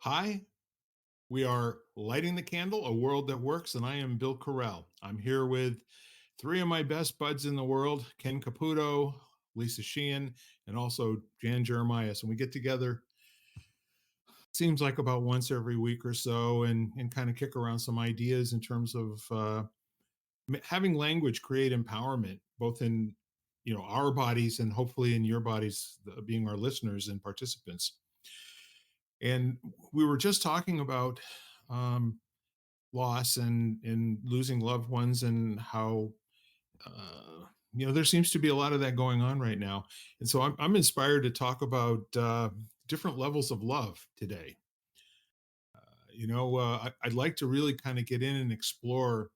Hi, we are lighting the candle, a world that works, and I am Bill Carell. I'm here with three of my best buds in the world, Ken Caputo, Lisa Sheehan, and also Jan Jeremias. And we get together, seems like about once every week or so, and kind of kick around some ideas in terms of having language create empowerment, both in our bodies and hopefully in your bodies, being our listeners and participants. And we were just talking about um, loss and losing loved ones and how there seems to be a lot of that going on right now. And so I'm inspired to talk about different levels of love today. I'd like to really kind of get in and explore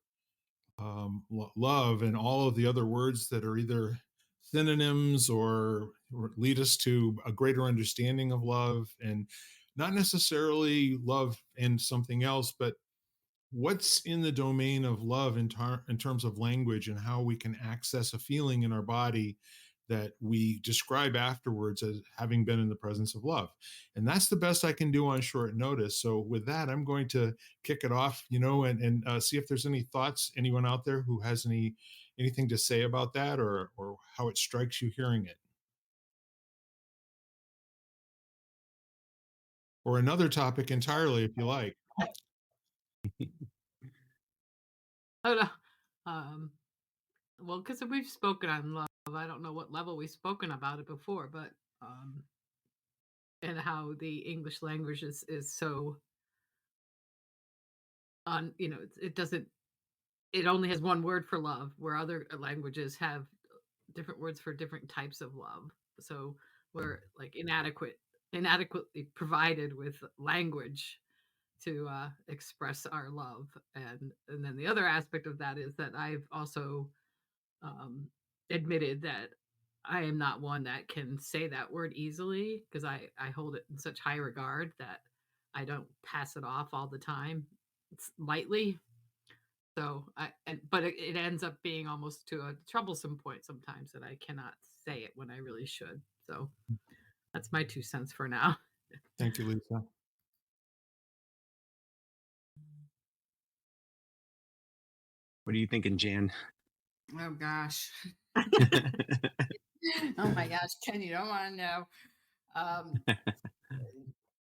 love and all of the other words that are either synonyms or lead us to a greater understanding of love, and not necessarily love and something else, but what's in the domain of love in terms of language, and how we can access a feeling in our body that we describe afterwards as having been in the presence of love. And that's the best I can do on short notice. So with that, I'm going to kick it off, and see if there's any thoughts, anyone out there who has anything to say about that, or how it strikes you hearing it, or another topic entirely if you like. Oh, no. Um, well, because we've spoken on love. I don't know what level we've spoken about it before, but and how the English language is so it doesn't it only has one word for love, where other languages have different words for different types of love. So we're like inadequately provided with language to express our love. And then the other aspect of that is that I've also um, admitted that I am not one that can say that word easily, because I hold it in such high regard that I don't pass it off all the time lightly. But it ends up being almost to a troublesome point sometimes, that I cannot say it when I really should. So that's my 2 cents for now. Thank you, Lisa. What are you thinking, Jan? Oh gosh. Oh my gosh, Ken, you don't want to know. Um,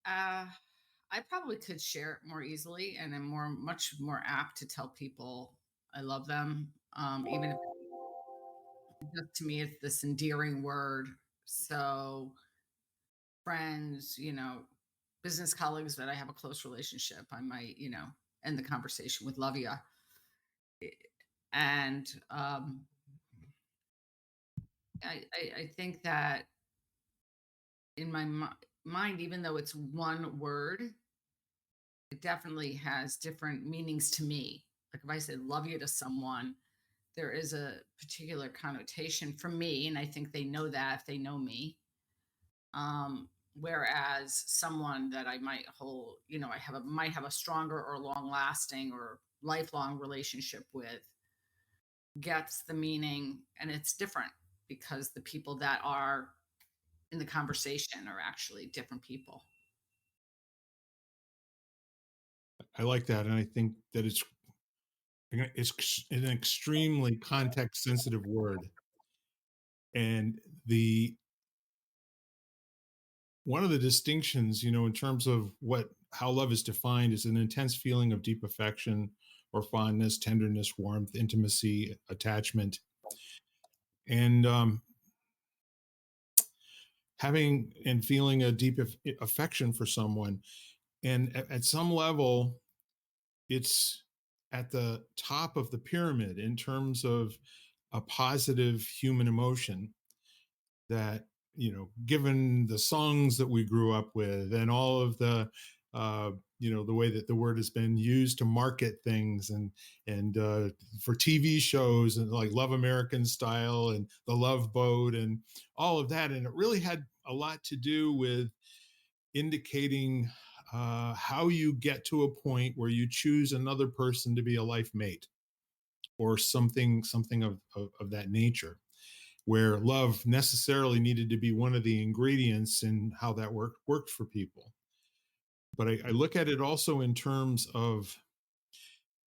uh, I probably could share it more easily, and I'm much more apt to tell people I love them. Even if just to me, it's this endearing word. So, friends, business colleagues that I have a close relationship, I might, end the conversation with love ya. And I think that in my mind, even though it's one word, it definitely has different meanings to me. Like if I said love you to someone, there is a particular connotation for me, and I think they know that if they know me. Whereas someone that I might hold, might have a stronger or long lasting or lifelong relationship with, gets the meaning, and it's different because the people that are in the conversation are actually different people. I like that, and I think that it's an extremely context sensitive word. And the one of the distinctions, in terms of how love is defined, is an intense feeling of deep affection or fondness, tenderness, warmth, intimacy, attachment, and having and feeling a deep affection for someone. And at some level, it's at the top of the pyramid in terms of a positive human emotion that, given the songs that we grew up with and all of the the way that the word has been used to market things, and for TV shows, and like Love American Style and The Love Boat and all of that. And it really had a lot to do with indicating how you get to a point where you choose another person to be a life mate, or something of that nature, where love necessarily needed to be one of the ingredients in how that worked for people. but I look at it also in terms of,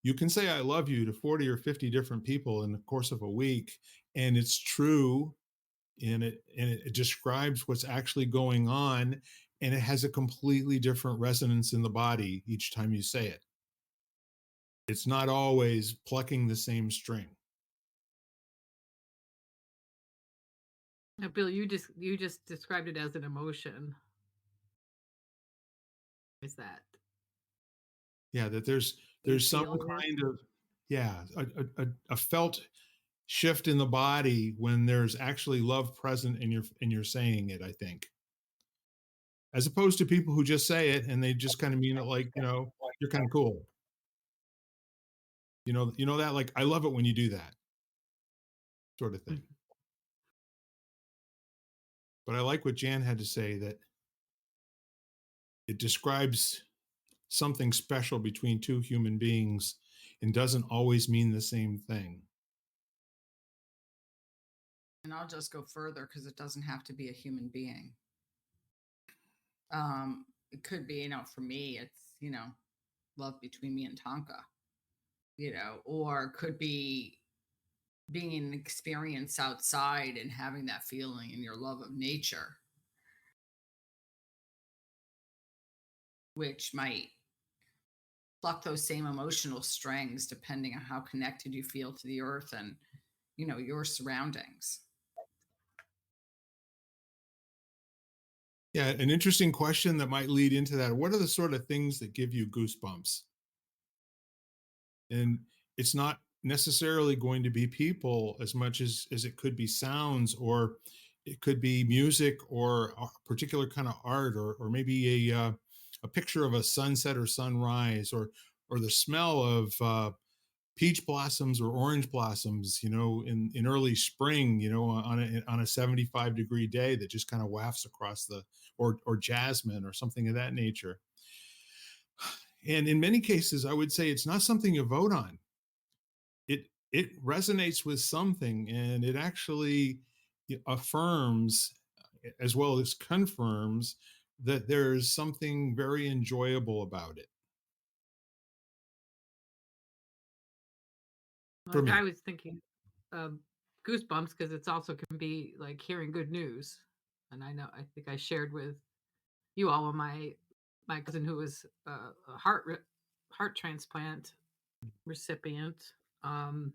you can say I love you to 40 or 50 different people in the course of a week, and it's true, and it describes what's actually going on, and it has a completely different resonance in the body each time you say it. It's not always plucking the same string. Now, Bill, you just described it as an emotion. Is that Yeah, that you there's some feeling it? kind of, yeah, a felt shift in the body when there's actually love present and you're saying it, I think. As opposed to people who just say it and they just kind of mean it like, you're kind of cool. You know that, like, I love it when you do that sort of thing. Mhm. But I like what Jan had to say, that it describes something special between two human beings and doesn't always mean the same thing. And I'll just go further because it doesn't have to be a human being. It could be, for me, it's, love between me and Tonka, or it could be being an experience outside and having that feeling and your love of nature, which might pluck those same emotional strings depending on how connected you feel to the earth and, your surroundings. Yeah, an interesting question that might lead into that. What are the sort of things that give you goosebumps? And it's not necessarily going to be people as much as it could be sounds, or it could be music, or a particular kind of art, or maybe a picture of a sunset or sunrise, or the smell of peach blossoms or orange blossoms, in early spring, on a 75-degree day that just kind of wafts across or jasmine or something of that nature. And in many cases, I would say it's not something you vote on. It resonates with something, and it actually affirms, as well as confirms, that there's something very enjoyable about it for Like, me. I was thinking um, goosebumps because it's also can be like hearing good news. And I think I shared with you all when my cousin who was a heart transplant recipient um,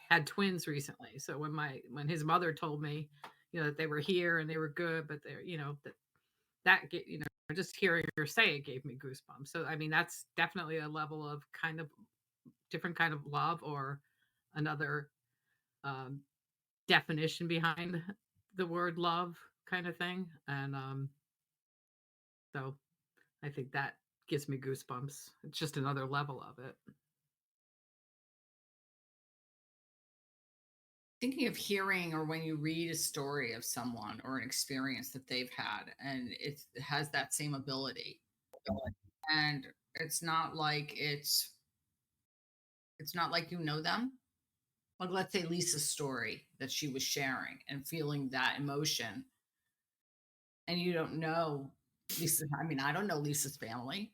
had twins recently. So when his mother told me, that they were here and they were good, but they're just hearing her say it gave me goosebumps. So I mean that's definitely a level of kind of different kind of love, or another um, definition behind the word love kind of thing. And so I think that gives me goosebumps. It's just another level of it. Thinking of hearing, or when you read a story of someone or an experience that they've had and it has that same ability, and it's not like them, like let's say Lisa's story that she was sharing and feeling that emotion, and you don't know Lisa. I mean, I don't know Lisa's family,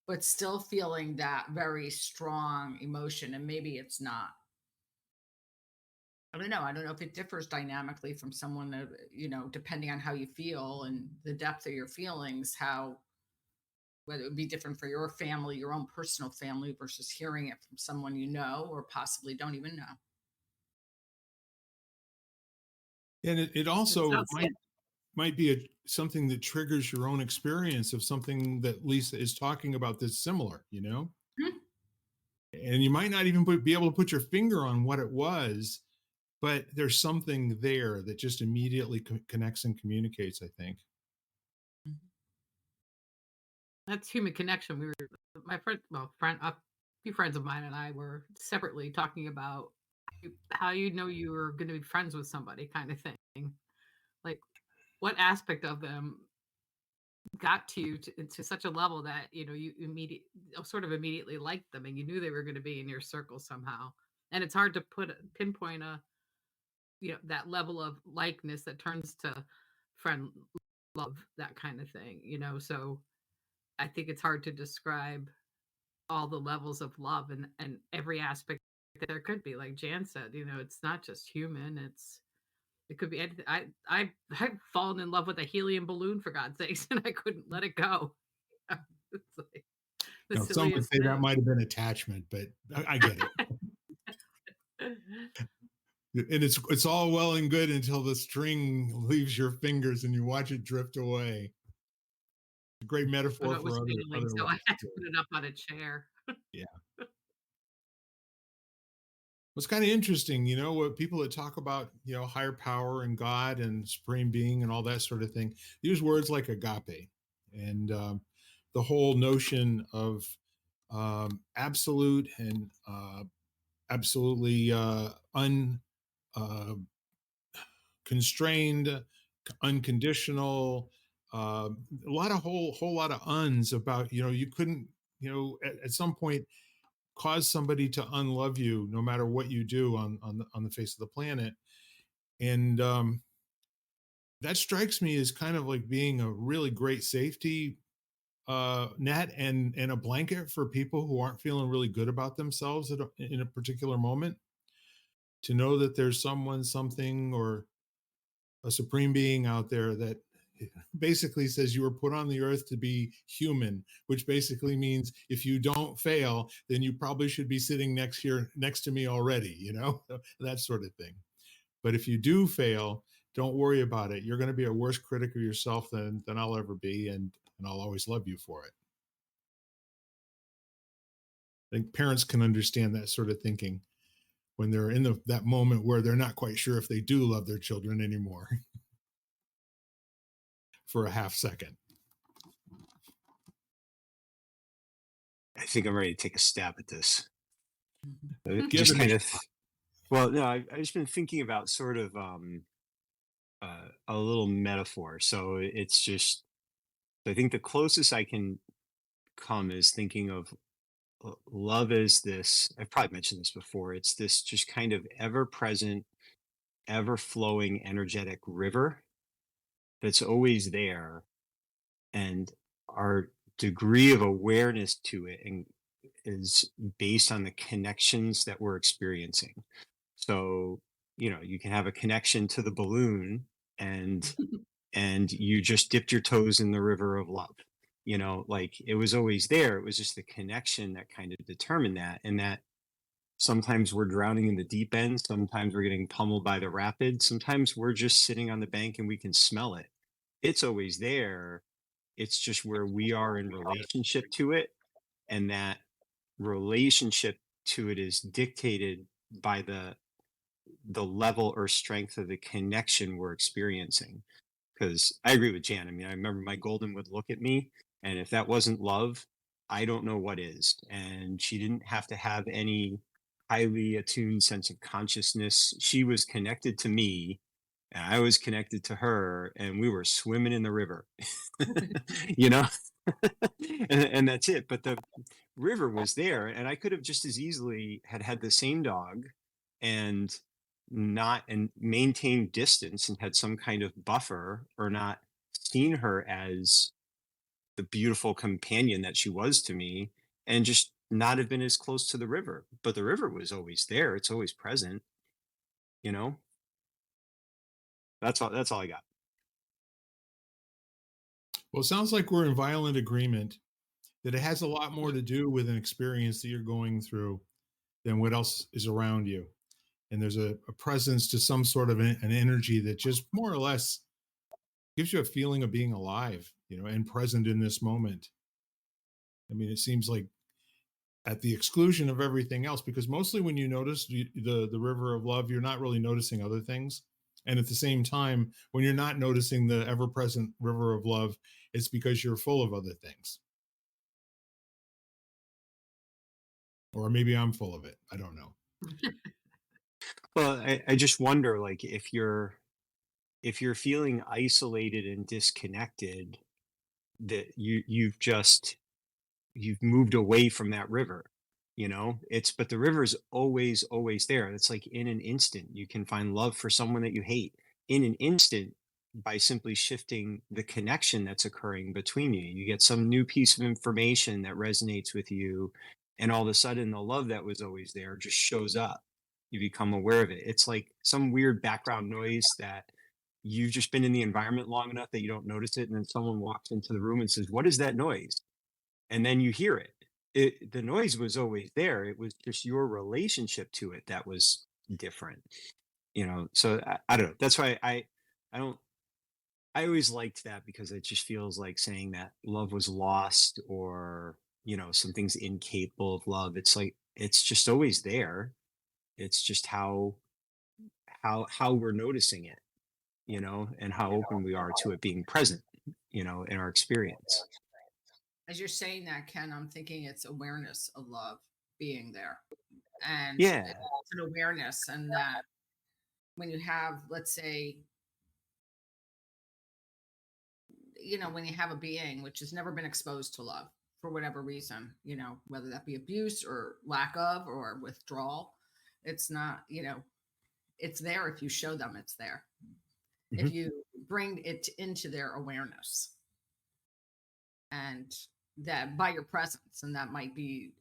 but still feeling that very strong emotion, and maybe it's not. I don't know. I don't know if it differs dynamically from someone that, depending on how you feel and the depth of your feelings, whether it would be different for your family, your own personal family, versus hearing it from someone you know or possibly don't even know. And it It also sounds might be something that triggers your own experience of something that Lisa is talking about that's similar. Hmm. And you might not even be able to put your finger on what it was, but there's something there that just immediately connects and communicates, I think. that's human connection. We were my friend, well, a few friends of mine and I were separately talking about how you know you were going to be friends with somebody, kind of thing. Like, what aspect of them got to you to such a level that you immediately liked them, and you knew they were going to be in your circle somehow. And it's hard to pinpoint that level of likeness that turns to friend love, that kind of thing. So I think it's hard to describe all the levels of love and every aspect that there could be. Like Jan said, it's not just human. It could be anything. I've fallen in love with a helium balloon for God's sakes, and I couldn't let it go. It's like the Now, some would silliest say that thing. might have been attachment, but I get it. And it's all well and good until the string leaves your fingers and you watch it drift away. A great But metaphor it was for failing, other so I loves had to too. put it up on a chair. Yeah. It's kind of interesting, what people that talk about, higher power and God and supreme being and all that sort of thing use words like agape and the whole notion of absolute and absolutely uh, constrained, unconditional, a lot of whole lot of uns about, you couldn't, at some point cause somebody to unlove you no matter what you do on the face of the planet. And that strikes me as kind of like being a really great safety net and a blanket for people who aren't feeling really good about themselves in a particular moment, to know that there's someone, something, or a supreme being out there that basically says you were put on the earth to be human, which basically means if you don't fail, then you probably should be sitting next to me already, that sort of thing. But if you do fail, don't worry about it. You're going to be a worse critic of yourself than I'll ever be, and I'll always love you for it. I think parents can understand that sort of thinking when they're in that moment where they're not quite sure if they do love their children anymore for a half second. I think I'm ready to take a stab at this. Give Just it a kind of, shot. well, no, I've just been thinking about sort of a little metaphor. So it's just, I think the closest I can come is thinking of love as this. I've probably mentioned this before. It's this just kind of ever present, ever flowing, energetic river that's always there. And our degree of awareness to it is based on the connections that we're experiencing. So, you can have a connection to the balloon and you just dipped your toes in the river of love. Like it was always there. It was just the connection that kind of determined that. And that sometimes we're drowning in the deep end, sometimes we're getting pummeled by the rapids, sometimes we're just sitting on the bank and we can smell it. It's always there. It's just where we are in relationship to it. And that relationship to it is dictated by the level or strength of the connection we're experiencing. Because I agree with Jan. I mean, I remember my golden would look at me, and if that wasn't love, I don't know what is. And she didn't have to have any highly attuned sense of consciousness. She was connected to me, and I was connected to her, and we were swimming in the river, you know? And that's it. But the river was there, and I could have just as easily had the same dog and not and maintained distance and had some kind of buffer, or not seen her as the beautiful companion that she was to me, and just not have been as close to the river. But the river was always there. It's always present, you know? That's all I got. Well, it sounds like we're in violent agreement that it has a lot more to do with an experience that you're going through than what else is around you. And there's a presence to some sort of an energy that just more or less gives you a feeling of being alive, and present in this moment. I mean, it seems like at the exclusion of everything else, because mostly when you notice the river of love, you're not really noticing other things. And at the same time, when you're not noticing the ever present river of love, it's because you're full of other things. Or maybe I'm full of it. I don't know. Well, I just wonder, like, if you're feeling isolated and disconnected, that you've moved away from that river. But the river is always there. It's like in an instant you can find love for someone that you hate. In an instant by simply shifting the connection that's occurring between you. You get some new piece of information that resonates with you, and all of a sudden, the love that was always there just shows up. You become aware of it. It's like some weird background noise that you've just been in the environment long enough that you don't notice it. And then someone walks into the room and says, "What is that noise?" And then you hear it. The noise was always there. It was just your relationship to it that was different. So I don't know. That's why I don't I always liked that, because it just feels like saying that love was lost, or something's incapable of love. It's like it's just always there. It's just how we're noticing it, and how open we are to it being present, in our experience. As you're saying that, Ken, I'm thinking it's awareness of love being there. And Yeah. it's an awareness, and that when you have, let's say, when you have a being which has never been exposed to love for whatever reason, whether that be abuse or lack of or withdrawal, it's not, it's there if you show them it's there. If Mhm. you bring it into their awareness, and that by your presence, and that might be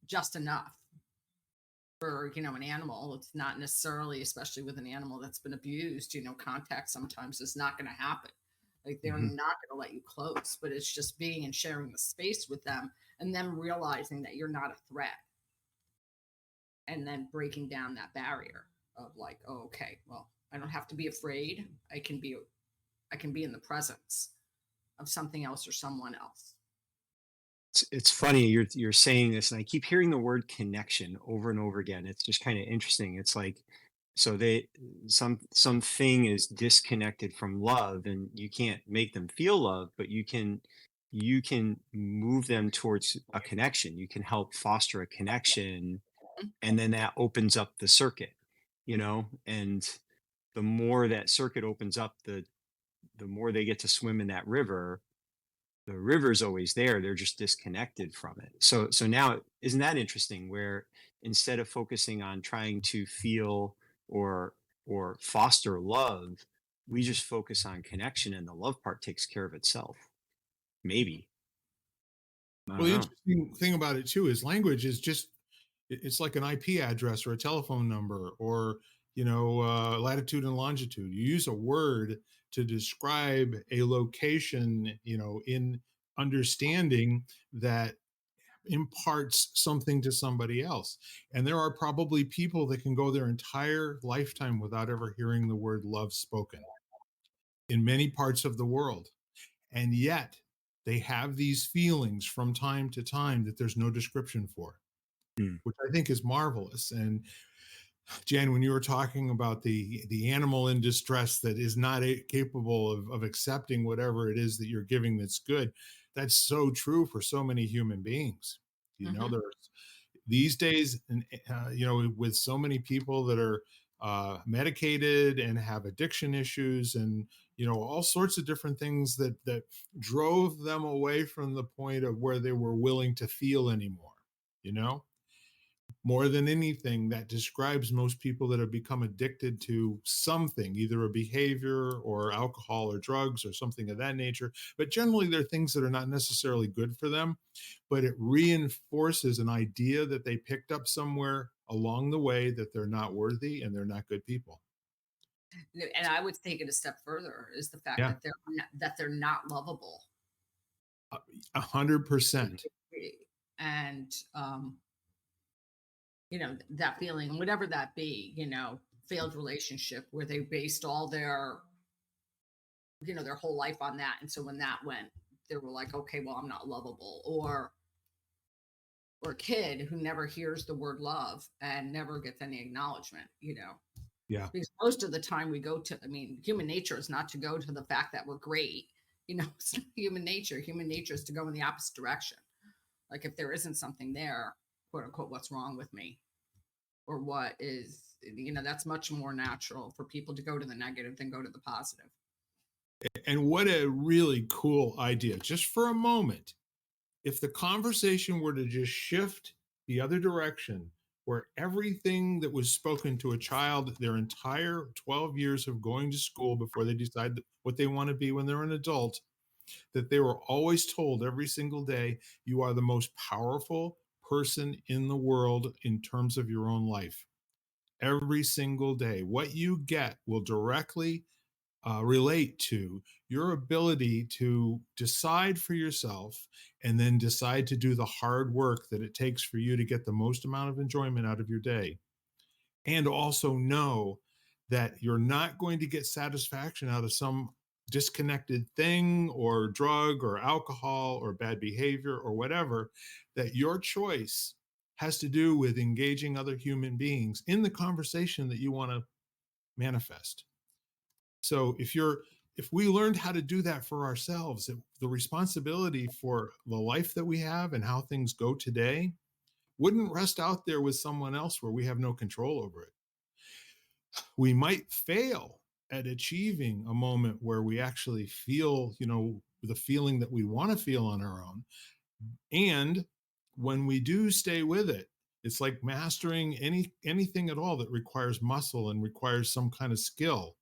just enough for an animal. It's not necessarily, especially with an animal that's been abused, contact sometimes is not going to happen. Like, they're Mhm. not going to let you close, but it's just being and sharing the space with them, and them realizing that you're not a threat, and then breaking down that barrier of like, oh, okay, well, I don't have to be afraid. I can be in the presence of something else or someone else. It's funny you're saying this, and I keep hearing the word connection over and over again. It's just kind of interesting. It's like, so they something is disconnected from love, and you can't make them feel love, but you can move them towards a connection. You can help foster a connection, and then that opens up the circuit, and the more that circuit opens up, the more they get to swim in that river. The river's always there, they're just disconnected from it. So now, isn't that interesting, where instead of focusing on trying to feel or foster love, we just focus on connection, and the love part takes care of itself, maybe. I Well, don't the know. interesting thing about it too is language is just it's like an IP address or a telephone number, or latitude and longitude. You use a word to describe a location, in understanding that imparts something to somebody else. And there are probably people that can go their entire lifetime without ever hearing the word love spoken in many parts of the world. And yet they have these feelings from time to time that there's no description for, Hmm. which I think is marvelous. And Jan, when you were talking about the animal in distress that is not capable of accepting whatever it is that you're giving that's good, that's so true for so many human beings. Mm-hmm. There's these days, and with so many people that are medicated and have addiction issues, and all sorts of different things that drove them away from the point of where they were willing to feel anymore. You know, more than anything, that describes most people that have become addicted to something, either a behavior or alcohol or drugs or something of that nature. But generally, they're things that are not necessarily good for them, but it reinforces an idea that they picked up somewhere along the way that they're not worthy and they're not good people. And I would take it a step further, is the fact Yeah, that they're not lovable. 100%. And that feeling, whatever that be, failed relationship where they based all their whole life on that, and so when that went, they were like, okay, well, I'm not lovable. Or a kid who never hears the word love and never gets any acknowledgement, Yeah, because most of the time we go to, I mean, human nature is not to go to the fact that we're great. It's not human nature. Human nature is to go in the opposite direction. Like, if there isn't something there, quote unquote, what's wrong with me? Or what is, that's much more natural for people to go to the negative than go to the positive. and what a really cool idea. Just for a moment, if the conversation were to just shift the other direction where everything that was spoken to a child their entire 12 years of going to school before they decide what they want to be when they're an adult, that they were always told every single day, you are the most powerful person in the world in terms of your own life. Every single day. What you get will directly relate to your ability to decide for yourself and then decide to do the hard work that it takes for you to get the most amount of enjoyment out of your day. And also know that you're not going to get satisfaction out of some disconnected thing or drug or alcohol or bad behavior or whatever, that your choice has to do with engaging other human beings in the conversation that you want to manifest. So if we learned how to do that for ourselves, the responsibility for the life that we have and how things go today wouldn't rest out there with someone else where we have no control over it. We might fail at achieving a moment where we actually feel, the feeling that we want to feel on our own. And when we do stay with it, it's like mastering anything at all that requires muscle and requires some kind of skill.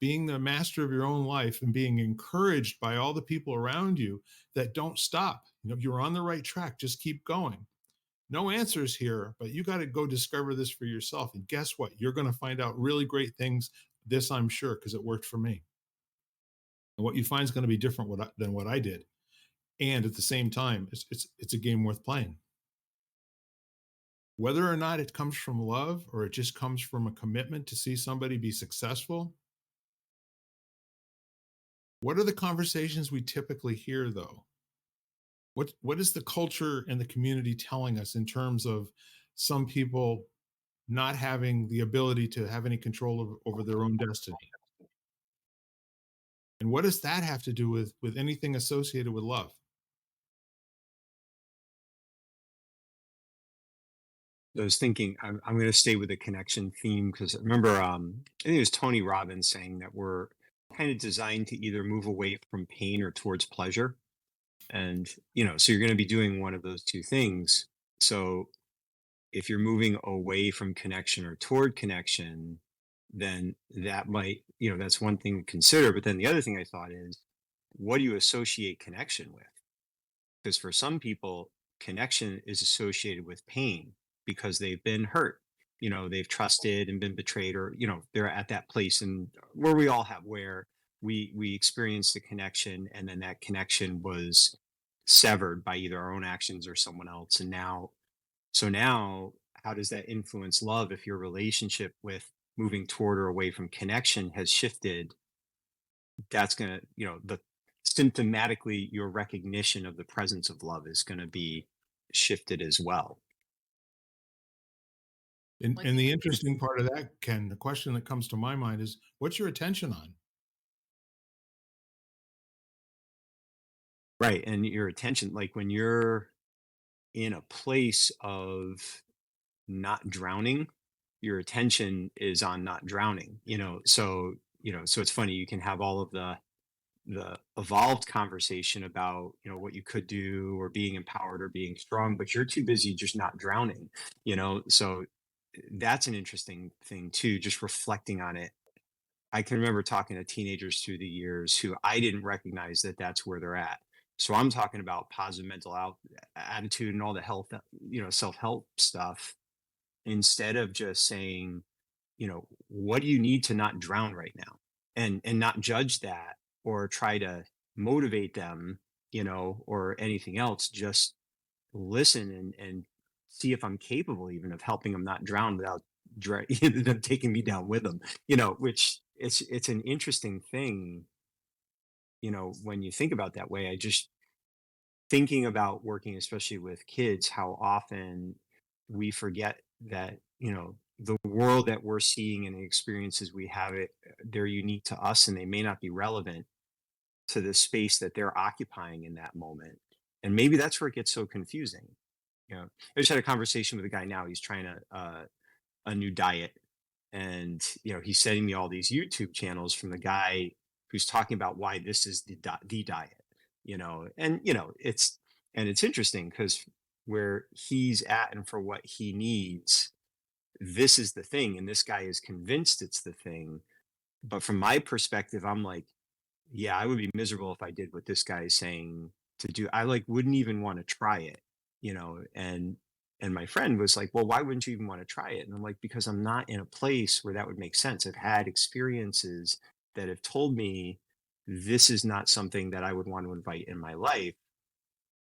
Being the master of your own life and being encouraged by all the people around you that don't stop. You're on the right track. Just keep going. No answers here, but you got to go discover this for yourself. And guess what? You're going to find out really great things. This I'm sure, because it worked for me. And what you find is going to be different than what I did. And at the same time, it's a game worth playing. Whether or not it comes from love or it just comes from a commitment to see somebody be successful. What are the conversations we typically hear, though? What is the culture and the community telling us in terms of some people not having the ability to have any control over their own destiny? And what does that have to do with anything associated with love? I was thinking I'm going to stay with the connection theme because remember, I think it was Tony Robbins saying that we're kind of designed to either move away from pain or towards pleasure. And, so you're going to be doing one of those two things. So if you're moving away from connection or toward connection, then that might, that's one thing to consider. But then the other thing I thought is, what do you associate connection with? Because for some people, connection is associated with pain because they've been hurt. They've trusted and been betrayed, or, they're at that place and where we all have, where we experienced a connection and then that connection was severed by either our own actions or someone else. And now, how does that influence love if your relationship with moving toward or away from connection has shifted? That's going to, the symptomatically your recognition of the presence of love is going to be shifted as well. And the interesting part of that, Ken, the question that comes to my mind is, what's your attention on? Right. And your attention, like when you're in a place of not drowning, your attention is on not drowning, so it's funny, you can have all of the evolved conversation about what you could do or being empowered or being strong, but you're too busy just not drowning, so that's an interesting thing too, just reflecting on it. I can remember talking to teenagers through the years who I didn't recognize that that's where they're at. So I'm talking about positive mental attitude and all the health, self-help stuff, instead of just saying, what do you need to not drown right now, and not judge that or try to motivate them, or anything else. Just listen and see if I'm capable even of helping them not drown without them taking me down with them, which it's an interesting thing, when you think about that way. I just thinking about working, especially with kids, how often we forget that, the world that we're seeing and the experiences we have, they're unique to us and they may not be relevant to the space that they're occupying in that moment. And maybe that's where it gets so confusing. I just had a conversation with a guy now. He's trying a new diet, and he's sending me all these YouTube channels from the guy who's talking about why this is the diet. And it's interesting because where he's at and for what he needs, this is the thing. And this guy is convinced it's the thing. But from my perspective, I'm like, yeah, I would be miserable if I did what this guy is saying to do. I like wouldn't even want to try it, and my friend was like, well, why wouldn't you even want to try it? And I'm like, because I'm not in a place where that would make sense. I've had experiences that have told me this is not something that I would want to invite in my life.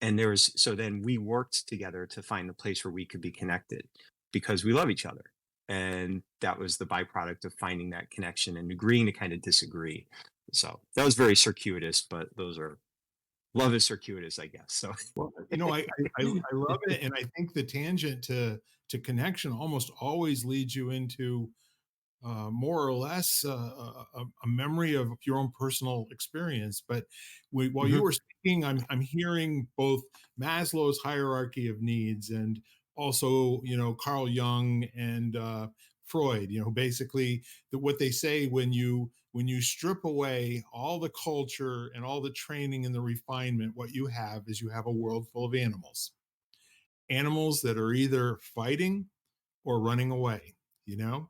And so then we worked together to find a place where we could be connected because we love each other. And that was the byproduct of finding that connection and agreeing to kind of disagree. So that was very circuitous, but love is circuitous, I guess. So Well, I love it, and I think the tangent to connection almost always leads you into more or less a memory of your own personal experience. But while you Mhm. were speaking, I'm hearing both Maslow's hierarchy of needs and also, Carl Jung and Freud. Basically what they say when you strip away all the culture and all the training and the refinement, what you have is you have a world full of animals that are either fighting or running away, you know,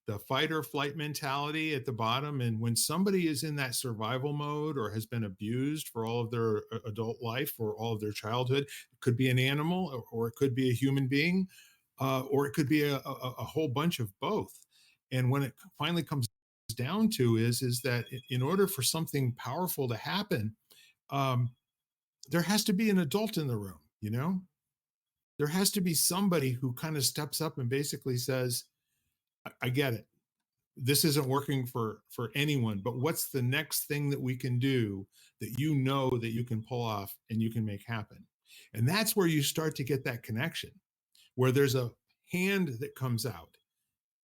the fight or flight mentality at the bottom. And when somebody is in that survival mode or has been abused for all of their adult life or all of their childhood, it could be an animal or it could be a human being, or it could be a whole bunch of both. And when it finally comes down to is that in order for something powerful to happen, um, there has to be an adult in the room. There has to be somebody who kind of steps up and basically says, I get it. This isn't working for anyone, but what's the next thing that we can do that that you can pull off and you can make happen? And that's where you start to get that connection, where there's a hand that comes out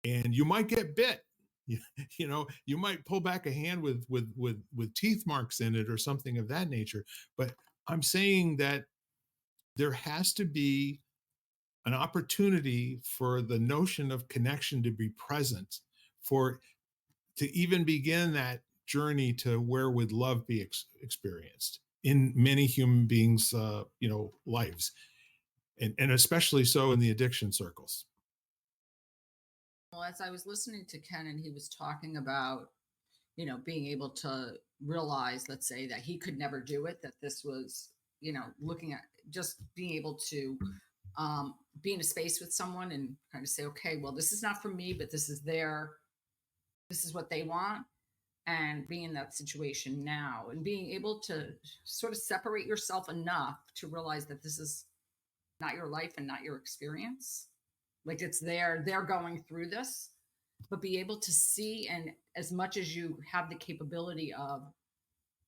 and you might get bit. You, you might pull back a hand with teeth marks in it or something of that nature. But I'm saying that there has to be an opportunity for the notion of connection to be present, for to even begin that journey to where would love be experienced in many human beings lives, and especially so in the addiction circles. Well, as I was listening to Ken and he was talking about, being able to realize, let's say, that he could never do it, that this was, looking at just being able to be in a space with someone and kind of say, okay, well, this is not for me, but this is what they want. And being in that situation now and being able to sort of separate yourself enough to realize that this is not your life and not your experience. Like they're going through this, but be able to see, and as much as you have the capability of,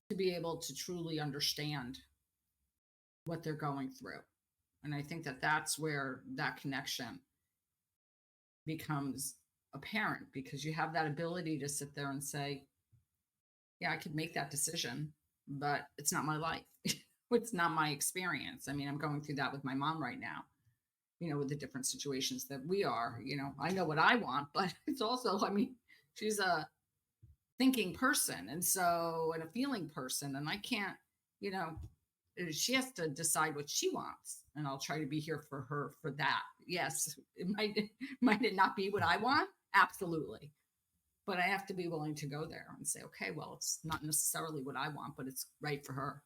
to be able to truly understand what they're going through. And I think that that's where that connection becomes apparent, because you have that ability to sit there and say, yeah, I could make that decision, but it's not my life. It's not my experience. I mean, I'm going through that with my mom right now, with the different situations that we are. I know what I want, but it's also, I mean, she's a thinking person and a feeling person. And I can't, she has to decide what she wants. And I'll try to be here for her for that. Yes, might it not be what I want? Absolutely. But I have to be willing to go there and say, okay, well, it's not necessarily what I want, but it's right for her.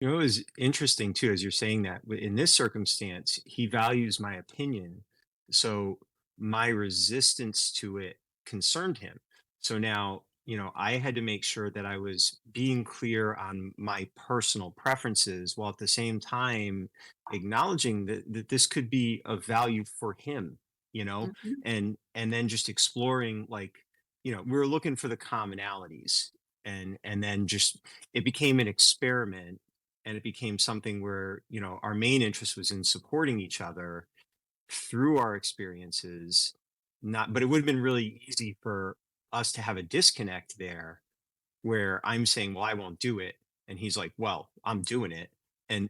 It was interesting too, as you're saying that in this circumstance, he values my opinion. So my resistance to it concerned him. So now, I had to make sure that I was being clear on my personal preferences while at the same time acknowledging that this could be of value for him, Mhm. and then just exploring, like, we were looking for the commonalities, and then just it became an experiment, and it became something where our main interest was in supporting each other through our experiences. Not But it would have been really easy for us to have a disconnect there, where I'm saying, well, I won't do it, and he's like, well, I'm doing it. And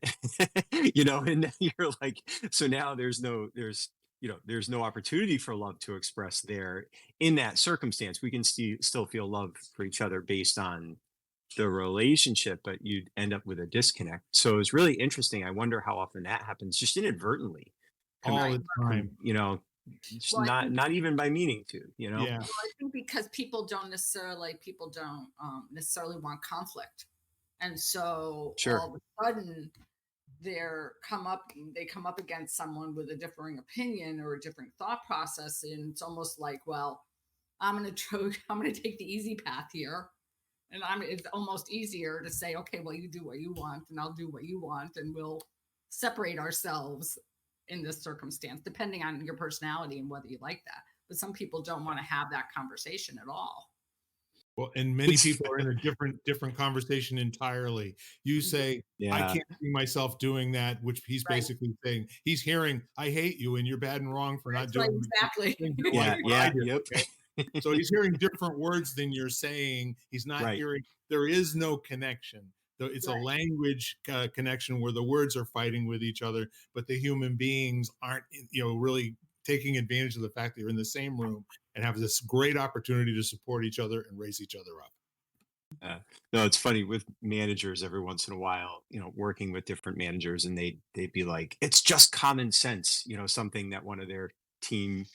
and then you're like, so now there's no opportunity for love to express there. In that circumstance, we can still feel love for each other based on the relationship, but you'd end up with a disconnect. So it's really interesting. I wonder how often that happens, just inadvertently, all Right. the time. just Well, I think not even by meaning to, Yeah. I think because people don't necessarily want conflict, and so Sure. all of a sudden they come up against someone with a differing opinion or a different thought process, and it's almost like, well, I'm going to take the easy path here, and it's almost easier to say, okay, well, you do what you want and I'll do what you want, and we'll separate ourselves in this circumstance, depending on your personality and whether you like that. But some people don't want to have that conversation at all. Well, and many people are in a different conversation entirely. You say, I Yeah. can't see myself doing that, which he's Right. basically saying, he's hearing, I hate you and you're bad and wrong for not That's right. doing the Exactly. things you like Yeah. what I Yeah. do. Yep. Okay. So he's hearing different words than you're saying. He's not Right. hearing, there is no connection. It's a Right. language connection where the words are fighting with each other, but the human beings aren't, really taking advantage of the fact that you're in the same room and have this great opportunity to support each other and raise each other up. No, it's funny with managers every once in a while, working with different managers, and they'd be like, it's just common sense, something that one of their team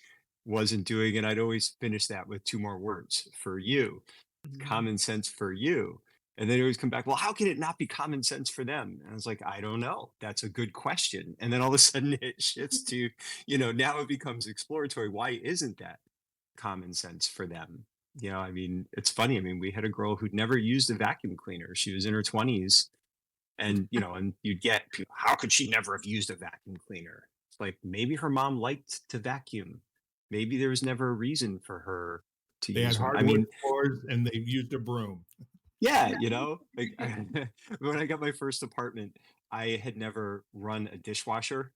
wasn't doing. And I'd always finish that with two more words: for you. Mhm. Common sense for you. And then always come back, well, how can it not be common sense for them? And I was like, I don't know. That's a good question. And then all of a sudden it shifts to, now it becomes exploratory. Why isn't that common sense for them? I mean, it's funny. I mean, we had a girl who'd never used a vacuum cleaner. She was in her 20s. And, and you'd get people, how could she never have used a vacuum cleaner? It's like maybe her mom liked to vacuum. Maybe there was never a reason for her to They had use one. I hardwood mean, floors and they used a broom. yeah, like when I got my first apartment, I had never run a dishwasher.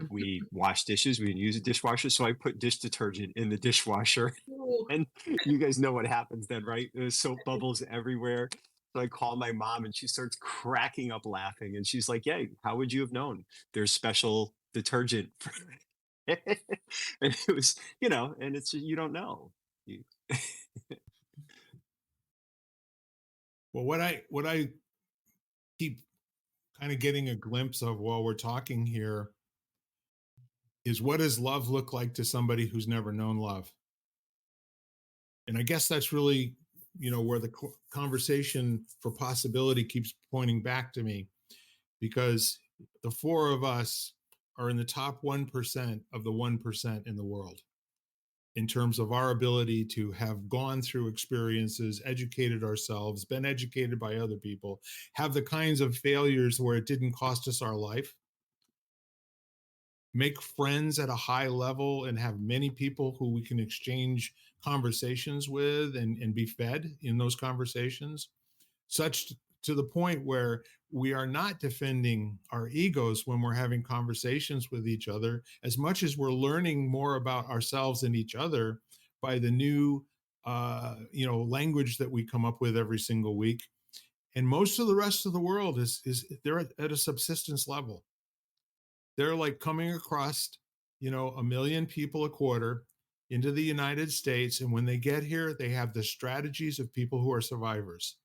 We wash dishes, we didn't use a dishwasher, so I put dish detergent in the dishwasher. Ooh, And you guys know what happens then, right? There's soap bubbles everywhere. So I call my mom and she starts cracking up laughing. And she's like, yeah, how would you have known? There's special detergent for and it was, and it's you don't know. You, Well, what I keep kind of getting a glimpse of while we're talking here is, what does love look like to somebody who's never known love? And I guess that's really, where the conversation for possibility keeps pointing back to me, because the four of us are in the top 1% of the 1% in the world in terms of our ability to have gone through experiences, educated ourselves, been educated by other people, have the kinds of failures where it didn't cost us our life, make friends at a high level, and have many people who we can exchange conversations with and be fed in those conversations, such to the point where we are not defending our egos when we're having conversations with each other, as much as we're learning more about ourselves and each other by the new language that we come up with every single week. And most of the rest of the world is they're at a subsistence level. They're like coming across, a million people a quarter into the United States, and when they get here, they have the strategies of people who are survivors.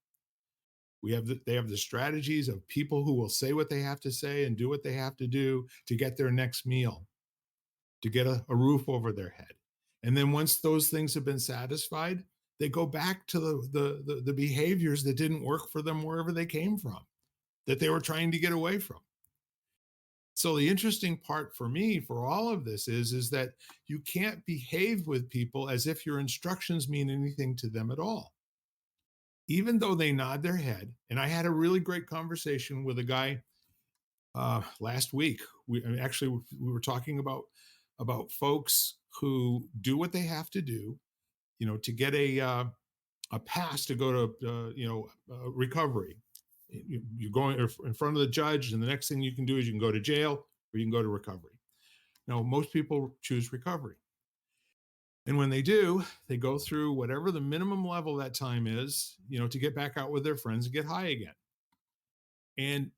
They have the strategies of people who will say what they have to say and do what they have to do to get their next meal, to get a roof over their head. And then once those things have been satisfied, they go back to the behaviors that didn't work for them wherever they came from, that they were trying to get away from. So the interesting part for me for all of this is that you can't behave with people as if your instructions mean anything to them at all, even though they nod their head. And I had a really great conversation with a guy last week. We were talking about folks who do what they have to do, to get a pass to go to recovery. You're going in front of the judge, and the next thing you can do is you can go to jail or you can go to recovery. Now, most people choose recovery. And when they do, they go through whatever the minimum level that time is, to get back out with their friends and get high again. And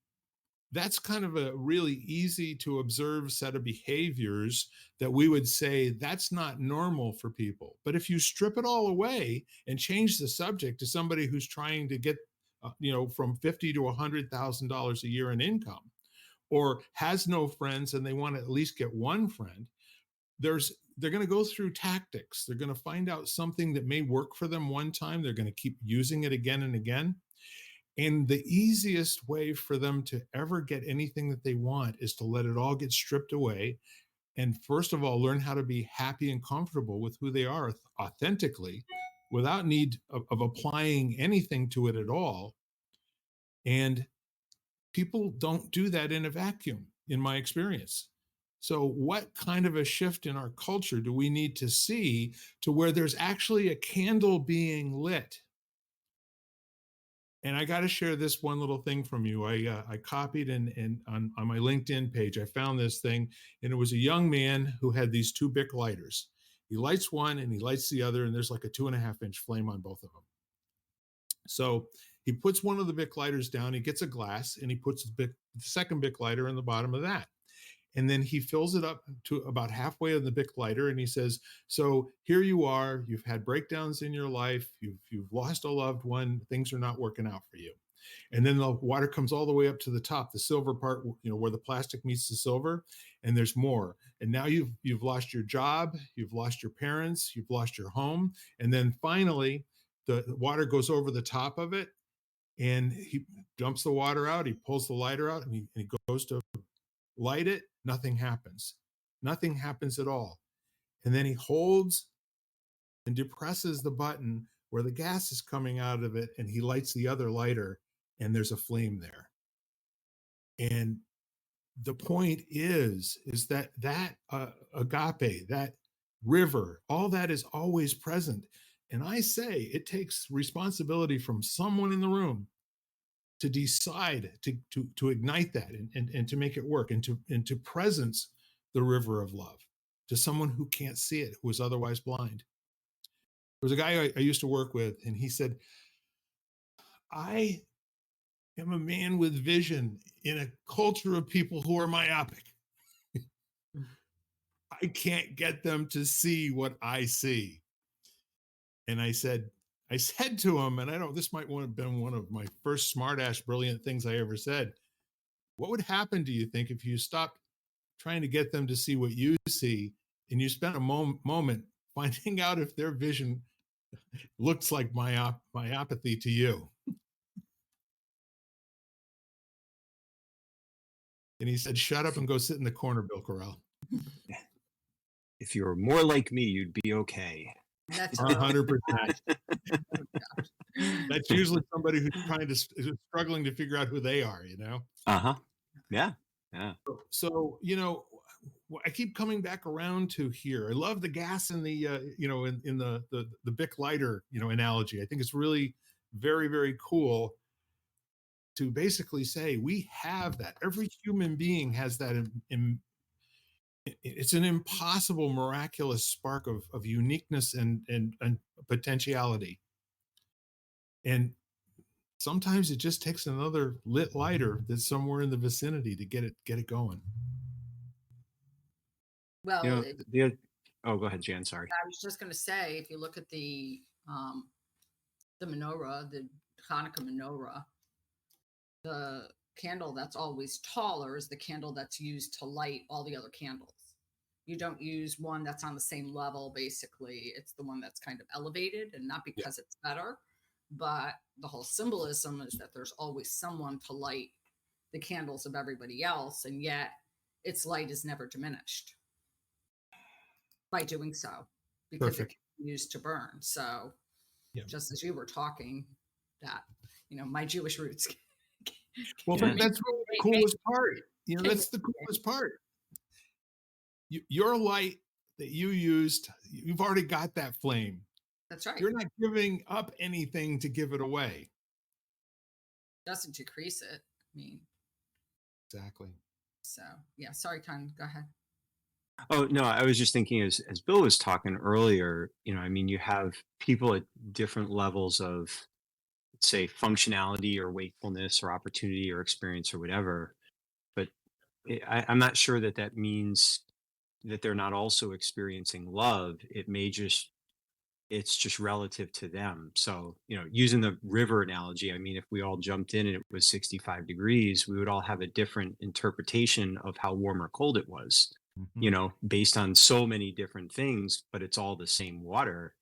that's kind of a really easy to observe set of behaviors that we would say that's not normal for people. But if you strip it all away and change the subject to somebody who's trying to get from 50 to $100,000 a year in income, or has no friends and they want to at least get one friend, they're going to go through tactics. They're going to find out something that may work for them one time. They're going to keep using it again and again. And the easiest way for them to ever get anything that they want is to let it all get stripped away. And first of all, learn how to be happy and comfortable with who they are authentically without need of applying anything to it at all. And people don't do that in a vacuum, in my experience. So, what kind of a shift in our culture do we need to see to where there's actually a candle being lit? And I got to share this one little thing from you. I copied and on my LinkedIn page, I found this thing, and it was a young man who had these two Bic lighters. He lights one and he lights the other, and there's like a 2.5 inch flame on both of them. So he puts one of the Bic lighters down, he gets a glass, and he puts the second Bic lighter in the bottom of that. And then he fills it up to about halfway of the Bic lighter, and he says, so here you are, you've had breakdowns in your life, you've lost a loved one, things are not working out for you. And then the water comes all the way up to the top, the silver part, where the plastic meets the silver, and there's more. And now you've lost your job, you've lost your parents, you've lost your home, and then finally the water goes over the top of it, and he dumps the water out, he pulls the lighter out, and he goes to light it. Nothing happens. Nothing happens at all. And then he holds and depresses the button where the gas is coming out of it, and he lights the other lighter, and there's a flame there. And the point is that agape, that river, all that is always present. And I say it takes responsibility from someone in the room to decide to ignite that and to make it work, and to presence the river of love to someone who can't see it, who is otherwise blind. There was a guy I used to work with, and he said, I am a man with vision in a culture of people who are myopic. I can't get them to see what I see. And I said to him, and this might have been one of my first smart-ass brilliant things I ever said. What would happen, do you think, if you stopped trying to get them to see what you see, and you spent a moment finding out if their vision looks like myopathy to you? And he said, shut up and go sit in the corner, Bill Corral. If you were more like me, you'd be okay. That's 100%. Oh, gosh. That's usually somebody who's struggling to figure out who they are, Uh-huh. Yeah. So, I keep coming back around to here. I love the gas in the in the Bic lighter analogy. I think it's really very, very cool to basically say we have that. Every human being has that. It's an impossible, miraculous spark of uniqueness and potentiality. And sometimes it just takes another lit lighter that's somewhere in the vicinity to get it going. Well, Oh, go ahead, Jan. Sorry. I was just going to say, if you look at the menorah, the Hanukkah menorah, the candle that's always taller is the candle that's used to light all the other candles. You don't use one that's on the same level. Basically, it's the one that's kind of elevated, and not because it's better, but the whole symbolism is that there's always someone to light the candles of everybody else, and yet its light is never diminished by doing so, because Perfect. it can be used to burn. So just as you were talking, that my Jewish roots. Well, Yeah. that's really the coolest part. That's the coolest part. Your light that you used, you've already got that flame. That's right. You're not giving up anything to give it away. Doesn't decrease it. I mean, Exactly. so yeah. Sorry, Con. Go ahead. Oh, no, I was just thinking as Bill was talking earlier, you have people at different levels of, let's say, functionality or wakefulness or opportunity or experience or whatever. But I'm not sure that means that they're not also experiencing love. It may just it's just relative to them. So, using the river analogy, I mean, if we all jumped in and it was 65 degrees, we would all have a different interpretation of how warm or cold it was, Mhm. based on so many different things, but it's all the same water.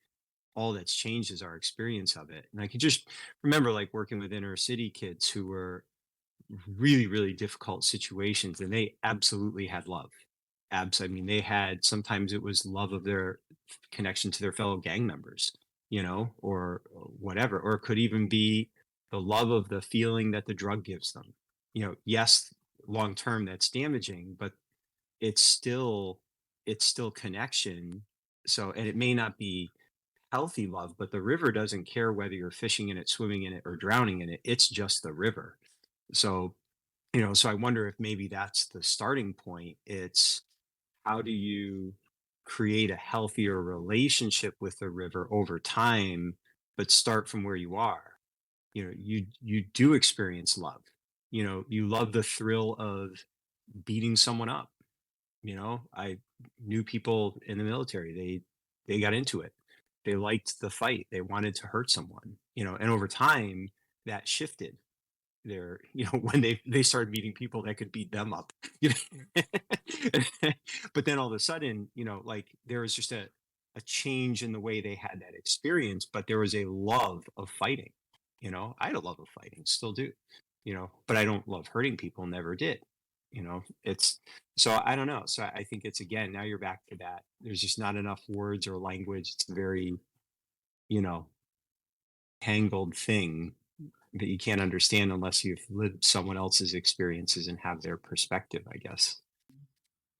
All that's changed is our experience of it. And I can just remember like working with inner city kids who were really, really difficult situations, and they absolutely had love. I mean, they had, sometimes it was love of their connection to their fellow gang members, or whatever, or it could even be the love of the feeling that the drug gives them. Yes, long term that's damaging, but it's still it's still connection. So, and it may not be healthy love, but the river doesn't care whether you're fishing in it, swimming in it, or drowning in it. It's just the river. So, so I wonder if maybe that's the starting point. It's, how do you create a healthier relationship with the river over time, but start from where you are? You do experience love. You love the thrill of beating someone up. I knew people in the military. They got into it. They liked the fight. They wanted to hurt someone. And over time that shifted. When they started meeting people that could beat them up. you know? But then all of a sudden, like there was just a change in the way they had that experience, but there was a love of fighting. I had a love of fighting, still do. But I don't love hurting people, never did. It's, so I don't know. So I think it's, again, now you're back to that, there's just not enough words or language. It's a very, you know tangled thing that you can't understand unless you've lived someone else's experiences and have their perspective, I guess.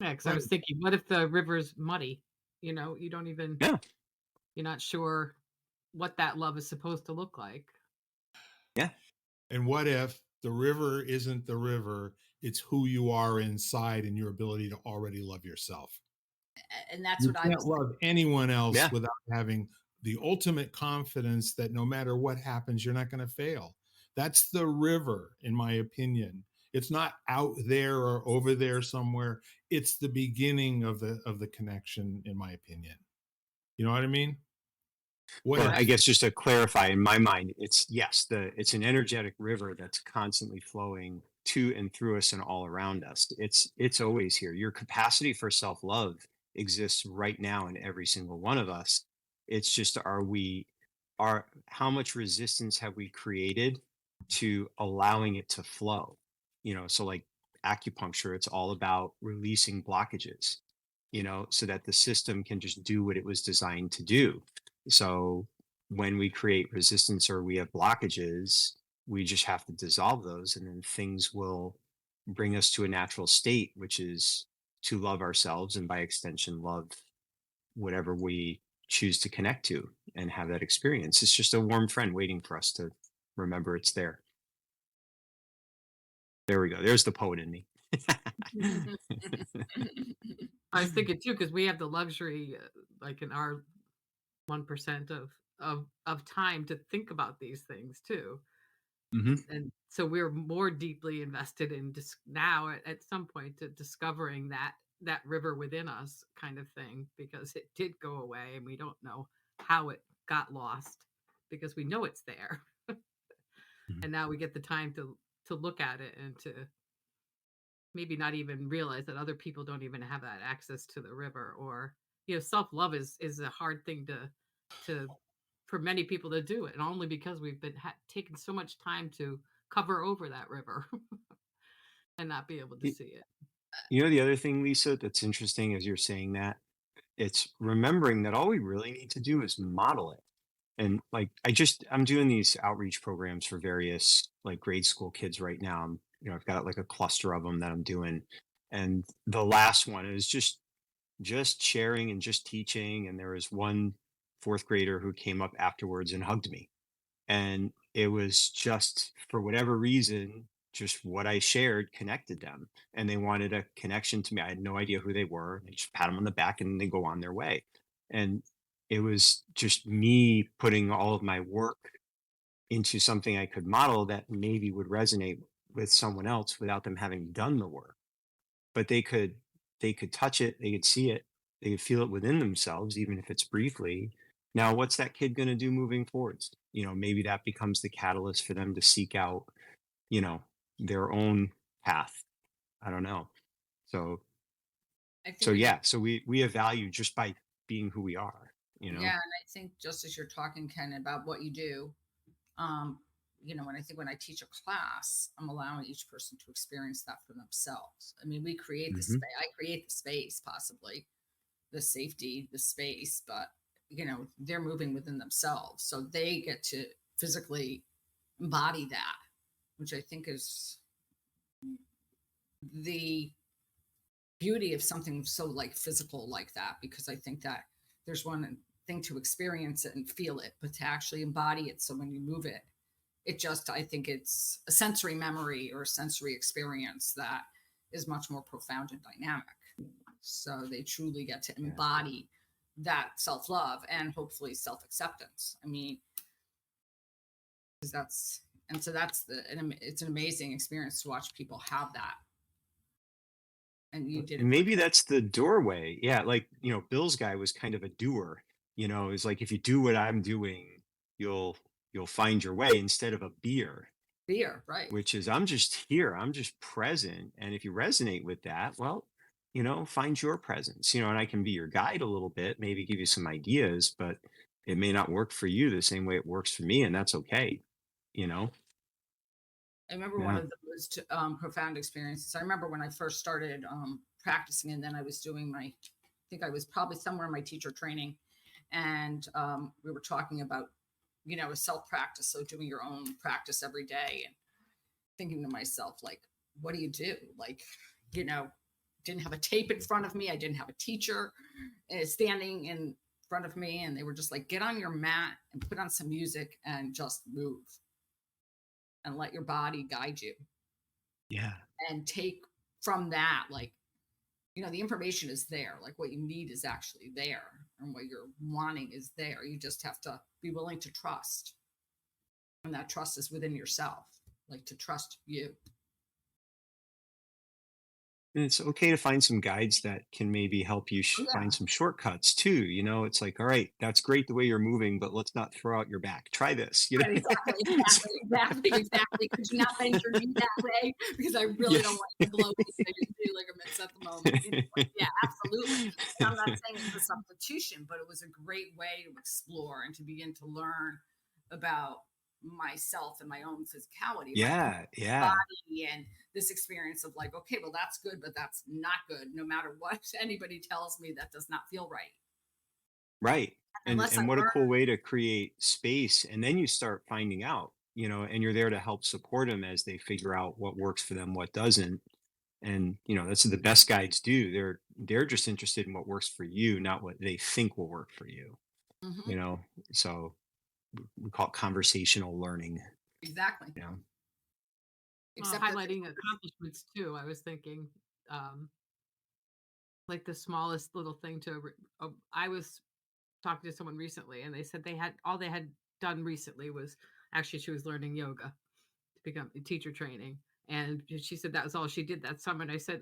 Yeah, because I Right. was thinking, what if the river's muddy? You don't even Yeah. you're not sure what that love is supposed to look like. Yeah. And what if the river isn't the river? It's who you are inside and your ability to already love yourself. And that's You what I can't was love anyone else Yeah. without having the ultimate confidence that no matter what happens, you're not going to fail. That's the river, in my opinion. It's not out there or over there somewhere. It's the beginning of the connection, in my opinion. You know what I mean? What Well, I if guess just to clarify, in my mind, it's, yes, it's an energetic river that's constantly flowing to and through us and all around us. It's always here. Your capacity for self-love exists right now in every single one of us. It's just, are how much resistance have we created to allowing it to flow? So like acupuncture, it's all about releasing blockages, so that the system can just do what it was designed to do. So when we create resistance or we have blockages, we just have to dissolve those, and then things will bring us to a natural state, which is to love ourselves and by extension, love whatever we choose to connect to and have that experience. It's just a warm friend waiting for us to remember it's there. There we go. There's the poet in me. I was thinking too, because we have the luxury, like in our 1% of time to think about these things too. Hmm. And so we're more deeply invested in now at some point to discovering that river within us kind of thing, because it did go away and we don't know how it got lost, because we know it's there. And now we get the time to look at it and to maybe not even realize that other people don't even have that access to the river. Or self-love is a hard thing to for many people to do it, and only because we've been taking so much time to cover over that river and not be able to Y- see it. the other thing, Lisa, that's interesting as you're saying that, it's remembering that all we really need to do is model it. And like, I'm doing these outreach programs for various like grade school kids right now. I've got like a cluster of them that I'm doing. And the last one is just sharing and just teaching. And there was one fourth grader who came up afterwards and hugged me. And it was just, for whatever reason, just what I shared connected them. And they wanted a connection to me. I had no idea who they were. They just pat them on the back and they go on their way. And it was just me putting all of my work into something I could model that maybe would resonate with someone else without them having done the work. But they could touch it, they could see it, they could feel it within themselves, even if it's briefly. Now, what's that kid going to do moving forwards? Maybe that becomes the catalyst for them to seek out, you know, their own path. I don't know. So, I think so when you yeah, so we have value just by being who we are, you Yeah, know? and I think just as you're talking, Ken, about what you do, um, when I teach a class, I'm allowing each person to experience that for themselves. I mean, we create the Hmm. space. I create the space, possibly the safety, the space, but they're moving within themselves, so they get to physically embody that, which I think is the beauty of something so like physical like that, because I think that there's one thing to experience it and feel it, but to actually embody it. So when you move it, I think it's a sensory memory or a sensory experience that is much more profound and dynamic. So they truly get to Yeah. embody that self love and hopefully self acceptance. I mean, because it's an amazing experience to watch people have that. And you did And it for maybe that's the doorway. Yeah, like, Bill's guy was kind of a doer. It's like if you do what I'm doing, you'll you'll find your way instead of a beer, fear, right? which is I'm just here, I'm just present. And if you resonate with that, well, find your presence, and I can be your guide a little bit, maybe give you some ideas, but it may not work for you the same way it works for me, and that's okay, you know? I remember one Yeah. of the most profound experiences. I remember when I first started practicing, and then I was doing I think I was probably somewhere in my teacher training, and we were talking about, a self practice. So doing your own practice every day, and thinking to myself, like, what do you do? Like, you know, didn't have a tape in front of me. I didn't have a teacher standing in front of me. And they were just like, get on your mat and put on some music and just move and let your body guide you, Yeah. and take from that, like, the information is there. Like what you need is actually there, and what you're wanting is there. You just have to be willing to trust. And that trust is within yourself, like to trust you. And it's okay to find some guides that can maybe help you Oh, find yeah. some shortcuts too. It's like, all right, that's great the way you're moving, but let's not throw out your back. Try this, Right, exactly, So- exactly, exactly, exactly. Could you not bend your knee that way? Because I really yeah. don't want you to blow these new ligaments at the moment. Like, yeah, absolutely. And I'm not saying it's a substitution, but it was a great way to explore and to begin to learn about myself and my own physicality, my Yeah. Yeah. body, and this experience of like, okay, well, that's good, but that's not good. No matter what anybody tells me, that does not feel right. Right. Unless I And what a learn. cool way to create space. And then you start finding out, and you're there to help support them as they figure out what works for them, what doesn't. And that's what the best guides do. They're just interested in what works for you, not what they think will work for you. Mhm, You know, so we call it conversational learning. exactly. You know, Well, Except that highlighting accomplishments too. I was thinking, um, like the smallest little thing I was talking to someone recently, and they said they had done recently was actually she was learning yoga to become teacher training, and she said that was all she did that summer. And I said,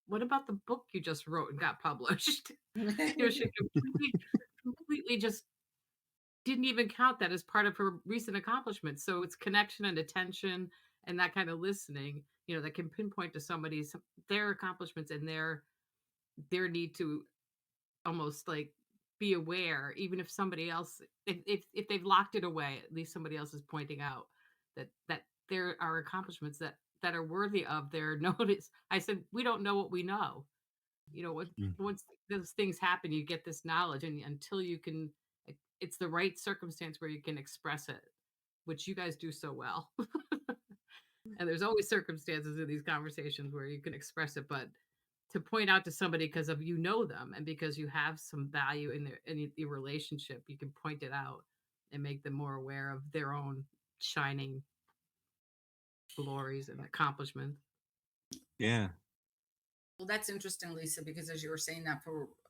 what about the book you just wrote and got published? She completely just didn't even count that as part of her recent accomplishments. So it's connection and attention and that kind of listening, that can pinpoint to somebody's their accomplishments and their need to almost like be aware, even if somebody else, if they've locked it away, at least somebody else is pointing out that there are accomplishments that are worthy of their notice. I said, we don't know what we know. Mm. Once those things happen, you get this knowledge, and until you can, it's the right circumstance where you can express it, which you guys do so well. And there's always circumstances in these conversations where you can express it, but to point out to somebody because of them and because you have some value in your relationship, you can point it out and make them more aware of their own shining glories and accomplishments. yeah. Well, that's interesting, Lisa, because as you were saying that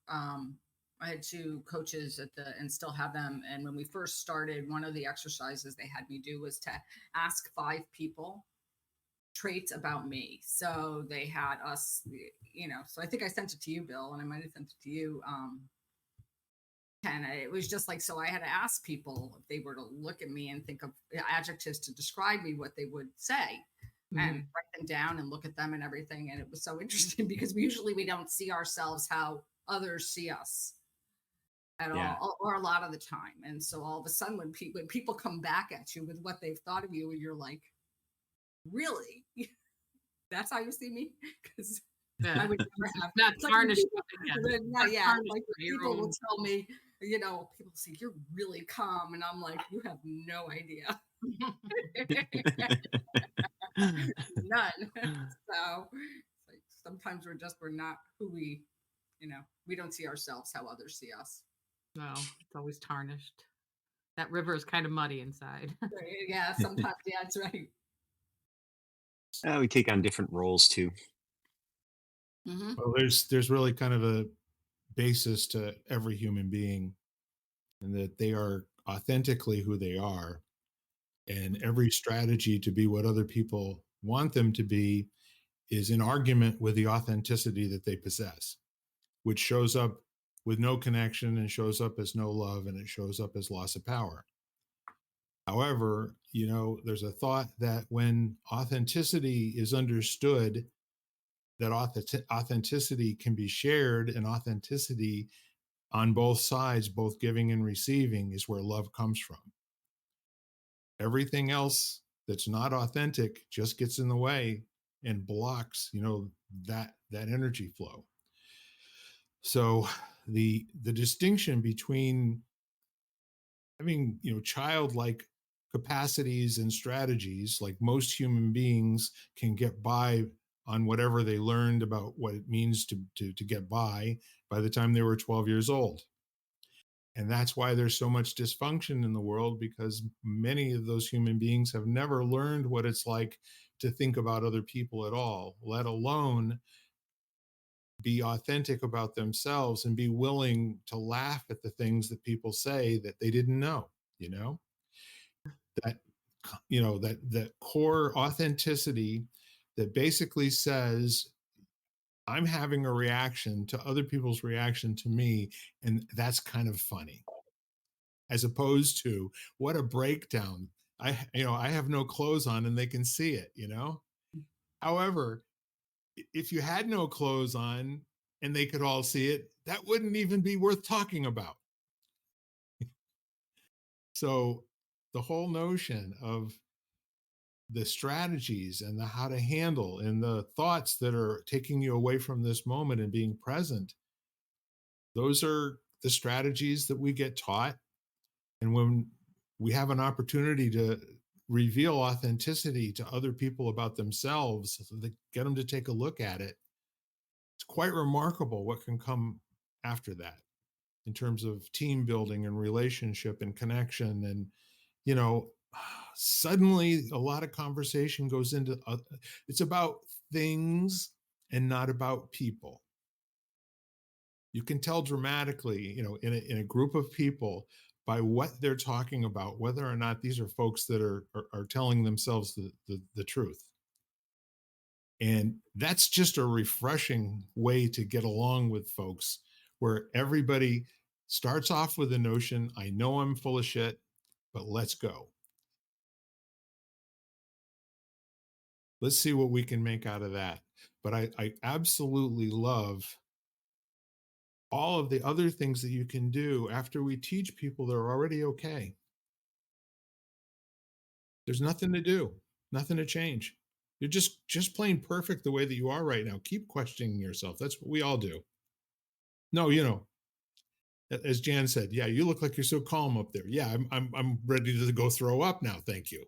I had two coaches and still have them. And when we first started, one of the exercises they had me do was to ask 5 people traits about me. So they had us, so I think I sent it to you, Bill, and I might have sent it to you, Ken, And it was just like, so I had to ask people if they were to look at me and think of adjectives to describe me, what they would say, and Mhm. write them down and look at them and everything. And it was so interesting because we don't see ourselves how others see us at Yeah. all, or a lot of the time. And so all of a sudden, when people come back at you with what they've thought of you, and you're like, really? That's how you see me? Because I Yeah. would never have. Not It's like when tarnished. people, Yeah. not Not yet. tarnished Like by when your people will own. tell me, people say you're really calm, and I'm like, you have no idea, none. So it's like sometimes we're not who we don't see ourselves how others see us. No, it's always tarnished. That river is kind of muddy inside. Yeah, sometimes, yeah, that's right. We take on different roles too. Hmm. Well, there's really kind of a basis to every human being, and that they are authentically who they are, and every strategy to be what other people want them to be is in argument with the authenticity that they possess, which shows up with no connection and shows up as no love and it shows up as loss of power. However, there's a thought that when authenticity is understood, that authenticity can be shared, and authenticity on both sides, both giving and receiving, is where love comes from. Everything else that's not authentic just gets in the way and blocks, that energy flow. So the distinction between having, childlike capacities and strategies, like most human beings can get by on whatever they learned about what it means to get by the time they were 12 years old. And that's why there's so much dysfunction in the world, because many of those human beings have never learned what it's like to think about other people at all, let alone be authentic about themselves and be willing to laugh at the things that people say that they didn't know, you know? That that core authenticity that basically says, I'm having a reaction to other people's reaction to me, and that's kind of funny, as opposed to, what a breakdown. I have no clothes on and they can see it. However, if you had no clothes on and they could all see it, that wouldn't even be worth talking about. So the whole notion of the strategies and the how to handle and the thoughts that are taking you away from this moment and being present, those are the strategies that we get taught. And when we have an opportunity to reveal authenticity to other people about themselves, so they get them to take a look at it, it's quite remarkable what can come after that in terms of team building and relationship and connection. And you know suddenly a lot of conversation goes into it's about things and not about people. You can tell dramatically, in a group of people, by what they're talking about, whether or not these are folks that are telling themselves the truth. And that's just a refreshing way to get along with folks, where everybody starts off with the notion, I know I'm full of shit, but let's go. Let's see what we can make out of that. But I absolutely love all of the other things that you can do after we teach people they're already okay. There's nothing to do, nothing to change. You're just plain perfect the way that you are right now. Keep questioning yourself. That's what we all do. No, as Jan said, yeah, you look like you're so calm up there. Yeah, I'm ready to go throw up now. Thank you.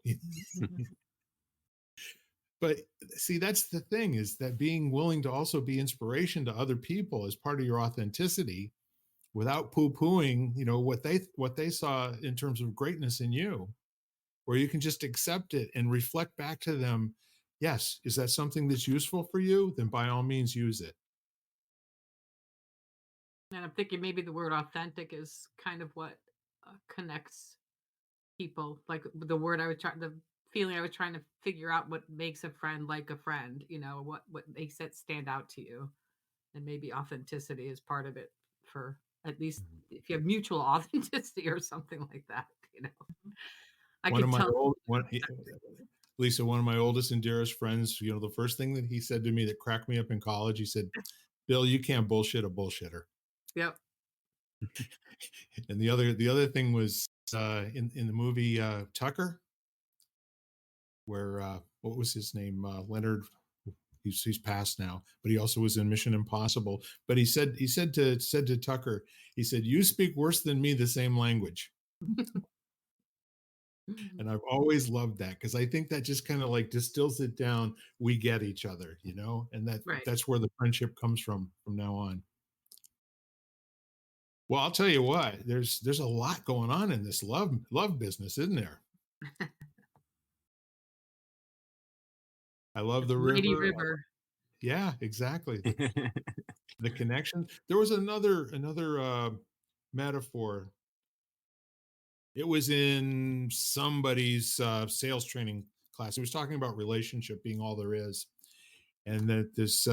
But see, that's the thing, is that being willing to also be inspiration to other people is part of your authenticity, without poo-pooing, what they saw in terms of greatness in you, where you can just accept it and reflect back to them. Yes, is that something that's useful for you? Then by all means use it. And I'm thinking maybe the word authentic is kind of what connects people. Like the word I was trying, the feeling I was trying to figure out what makes a friend like a friend. What makes it stand out to you, and maybe authenticity is part of it for At least Mhm. if you have mutual authenticity or something like that, I One of could my tell. old one, Lisa, one of my oldest and dearest friends, the first thing that he said to me that cracked me up in college, he said, "Bill, you can't bullshit a bullshitter." Yep. And the other thing was in the movie Tucker, where what was his name? Leonard. He's passed now, but he also was in Mission Impossible. But he said to Tucker, he said, "You speak worse than me the same language." And I've always loved that because I think that just kind of like distills it down. We get each other, and Right. that's where the friendship comes from now on. Well, I'll tell you what, there's a lot going on in this love business, isn't there? I love It's the a mighty river. river. Yeah, exactly. The connection. There was another metaphor. It was in somebody's sales training class. He was talking about relationship being all there is, and that this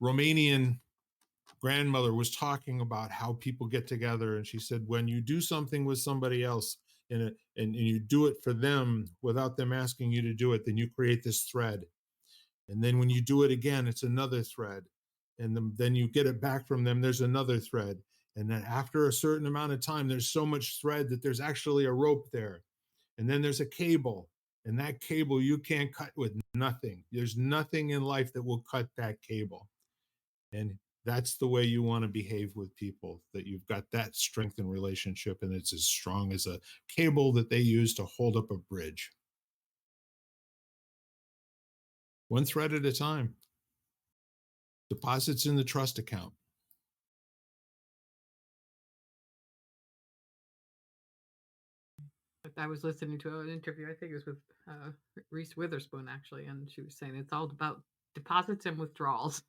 Romanian grandmother was talking about how people get together, and she said, when you do something with somebody else and you do it for them without them asking you to do it, then you create this thread. And then when you do it again, it's another thread. And then you get it back from them, there's another thread. And then after a certain amount of time, there's so much thread that there's actually a rope there. And then there's a cable. And that cable you can't cut with nothing. There's nothing in life that will cut that cable. And that's the way you want to behave with people, that you've got that strength in relationship and it's as strong as a cable that they use to hold up a bridge. One thread at a time. Deposits in the trust account. I was listening to an interview, I think it was with Reese Witherspoon, actually, and she was saying it's all about deposits and withdrawals.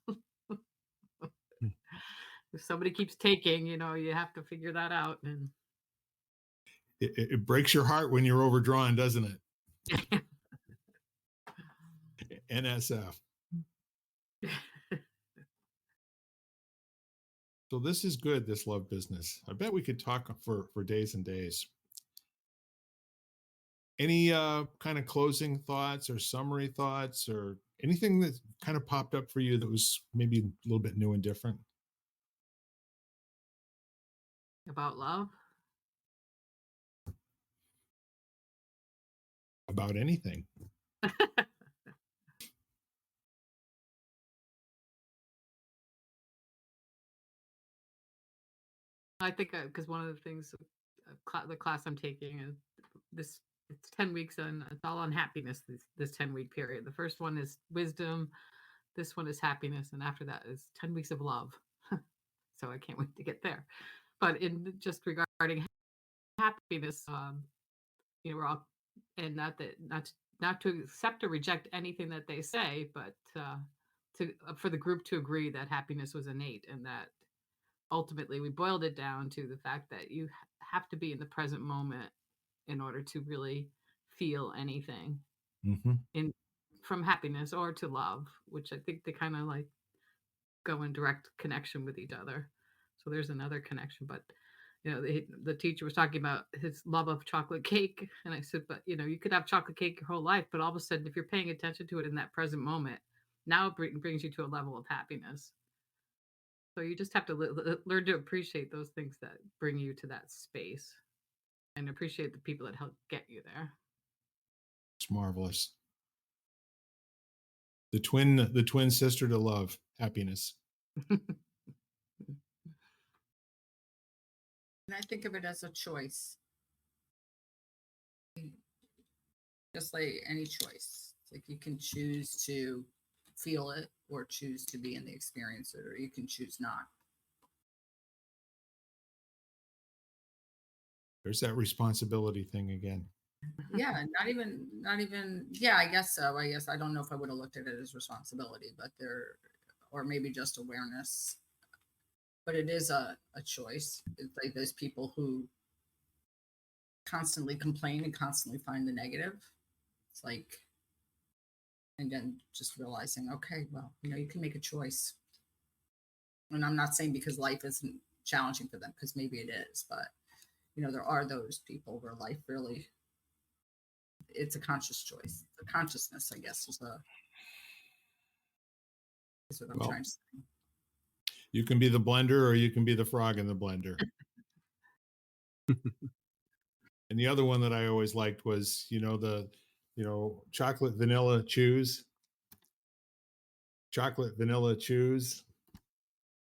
If somebody keeps taking, you have to figure that out. And It breaks your heart when you're overdrawn, doesn't it? NSF. So this is good, this love business. I bet we could talk for days and days. Any kind of closing thoughts or summary thoughts or anything that kind of popped up for you that was maybe a little bit new and different? About love. About anything. I think because one of the things, the class I'm taking is it's 10 weeks and it's all on happiness this 10-week period. The first one is wisdom, this one is happiness, and after that is 10 weeks of love. So I can't wait to get there. But in just regarding happiness, we're all, and not to accept or reject anything that they say, but for the group to agree that happiness was innate, and that ultimately we boiled it down to the fact that you have to be in the present moment in order to really feel anything Mm-hmm. in from happiness or to love, which I think they kind of like go in direct connection with each other. So there's another connection. But the teacher was talking about his love of chocolate cake, and I said, but you could have chocolate cake your whole life, but all of a sudden, if you're paying attention to it in that present moment, now it brings you to a level of happiness. So you just have to learn to appreciate those things that bring you to that space, and appreciate the people that help get you there. It's marvelous. The twin sister to love, happiness. And I think of it as a choice, just like any choice. It's like you can choose to feel it or choose to be in the experience it, or you can choose not. There's that responsibility thing again. Yeah, not even yeah, I guess so. I guess I don't know if I would have looked at it as responsibility, but there, or maybe just awareness. But it is a choice. It's like those people who constantly complain and constantly find the negative. It's like, and then just realizing, okay, well, you can make a choice. And I'm not saying because life isn't challenging for them, because maybe it is, but there are those people where life really, it's a conscious choice. The consciousness, I guess, is what I'm Well, trying to say. you can be the blender or you can be the frog in the blender. And the other one that I always liked was, chocolate vanilla chews, chocolate vanilla chews,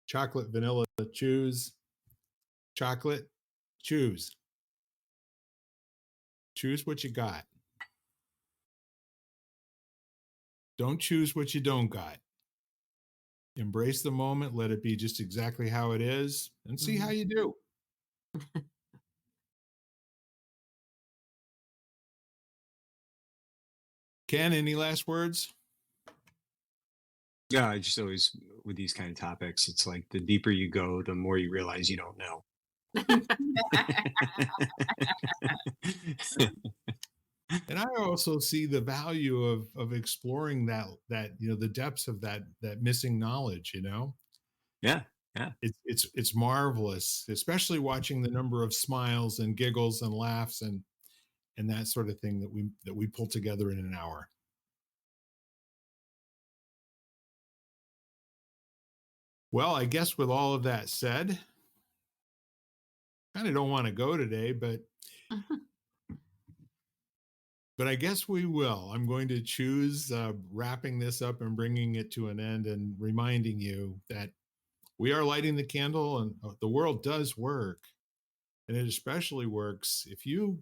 chocolate vanilla chews, chocolate choose. Choose what you got. Don't choose what you don't got. Embrace the moment, let it be just exactly how it is, and see how you do. Ken, any last words? Yeah, I just always, with these kind of topics, it's like the deeper you go, the more you realize you don't know. And I also see the value of exploring that the depths of that missing knowledge. Yeah, yeah. It's marvelous, especially watching the number of smiles and giggles and laughs and that sort of thing that we pull together in an hour. Well, I guess with all of that said, kind of don't want to go today, but I guess we will. I'm going to choose wrapping this up and bringing it to an end and reminding you that we are lighting the candle, and the world does work. And it especially works if you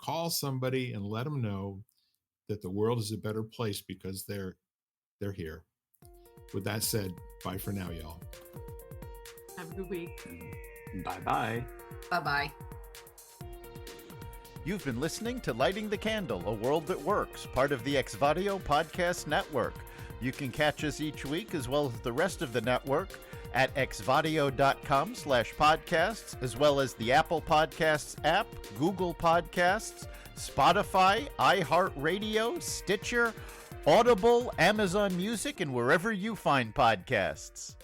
call somebody and let them know that the world is a better place because they're here. With that said, bye for now, y'all. Have a good week. Bye-bye. Bye-bye. You've been listening to Lighting the Candle, a world that works, part of the Exvadio Podcast Network. You can catch us each week as well as the rest of the network at exvadio.com/podcasts, as well as the Apple Podcasts app, Google Podcasts, Spotify, iHeartRadio, Stitcher, Audible, Amazon Music, and wherever you find podcasts.